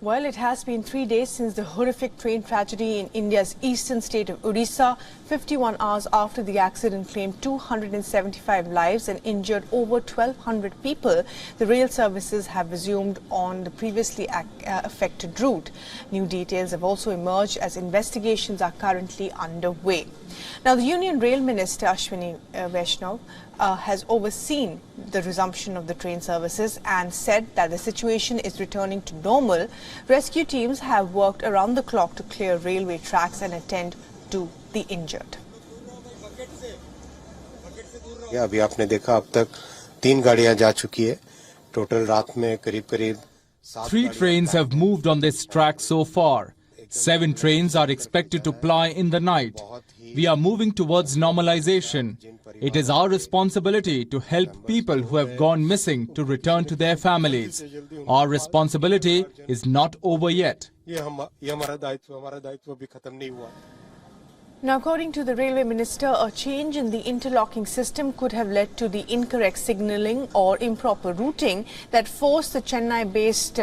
Well, it has been 3 days since the horrific train tragedy in India's eastern state of Odisha. 51 hours after the accident claimed 275 lives and injured over 1,200 people, the rail services have resumed on the previously affected route. New details have also emerged as investigations are currently underway. Now, the Union Rail Minister Ashwini Vaishnav has overseen the resumption of the train services and said that the situation is returning to normal. Rescue teams have worked around the clock to clear railway tracks and attend to the injured. अभी आपने देखा अब तक 3 गाड़ियां जा चुकी है total रात में करीब 3 trains have moved on this track so far. 7 trains are expected to ply in the night. We are moving towards normalization. It is our responsibility to help people who have gone missing to return to their families. Our responsibility is not over yet. Now, according to the railway minister, a change in the interlocking system could have led to the incorrect signalling or improper routing that forced the Chennai-based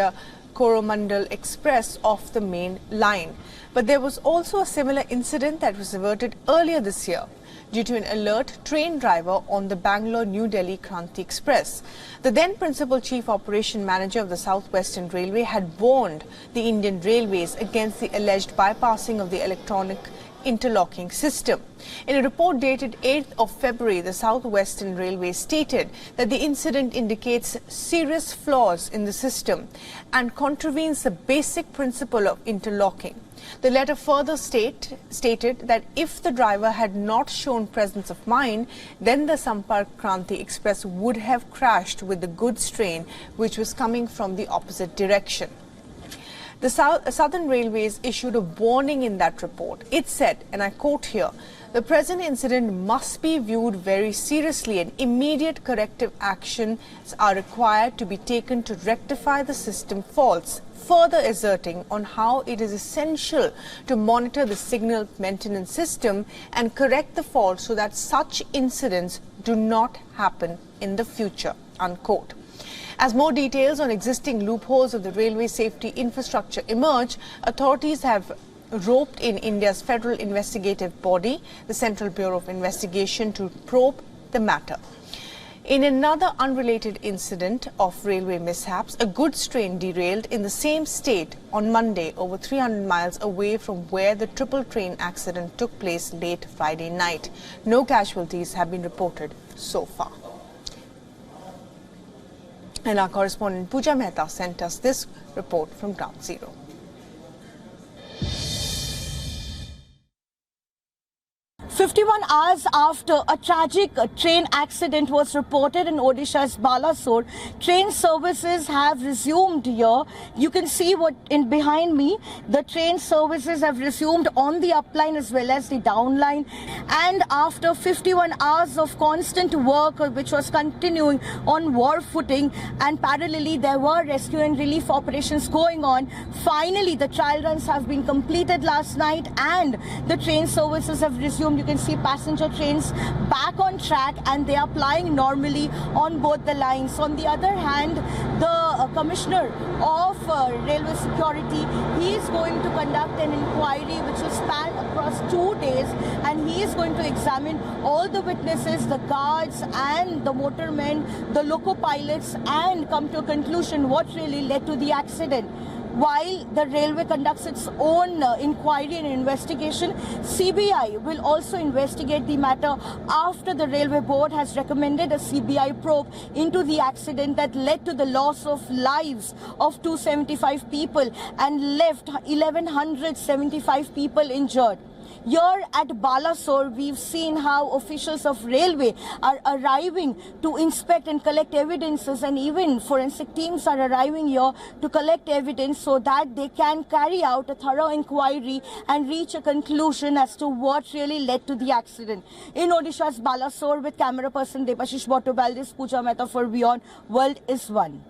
Coromandel Express off the main line. But there was also a similar incident that was averted earlier this year due to an alert train driver on the Bangalore-New Delhi Kranti Express. The then Principal Chief Operation Manager of the South Western Railway had warned the Indian Railways against the alleged bypassing of the electronic interlocking system. In a report dated 8th of February, the South Western Railway stated that the incident indicates serious flaws in the system and contravenes the basic principle of interlocking. The letter further stated that if the driver had not shown presence of mind, then the Sampark Kranti Express would have crashed with the goods train which was coming from the opposite direction. The Southern Railways issued a warning in that report. It said, and I quote here, "The present incident must be viewed very seriously and immediate corrective actions are required to be taken to rectify the system faults," further asserting on how it is essential to monitor the signal maintenance system and correct the fault so that such incidents do not happen in the future, unquote. As more details on existing loopholes of the railway safety infrastructure emerge, authorities have roped in India's federal investigative body, the Central Bureau of Investigation, to probe the matter. In another unrelated incident of railway mishaps, a goods train derailed in the same state on Monday over 300 miles away from where the triple train accident took place late Friday night. No casualties have been reported so far. And our correspondent Pooja Mehta sent us this report from Ground Zero. "51 hours after a tragic train accident was reported in Odisha's Balasore, train services have resumed here. You can see what in behind me. The train services have resumed on the upline as well as the downline. And after 51 hours of constant work, which was continuing on war footing, and parallelly there were rescue and relief operations going on, finally the trial runs have been completed last night and the train services have resumed. You can see passenger trains back on track and they are plying normally on both the lines. On the other hand, the Commissioner of Railway Security, he is going to conduct an inquiry which will span across 2 days, and he is going to examine all the witnesses, the guards and the motormen, the loco pilots, and come to a conclusion what really led to the accident. While the railway conducts its own inquiry and investigation, CBI will also investigate the matter after the Railway Board has recommended a CBI probe into the accident that led to the loss of lives of 275 people and left 1,175 people injured. Here at Balasore, we've seen how officials of railway are arriving to inspect and collect evidences, and even forensic teams are arriving here to collect evidence so that they can carry out a thorough inquiry and reach a conclusion as to what really led to the accident. In Odisha's Balasore, with camera person Debashish Bottobaldes, Pooja Mehta for WION World is One.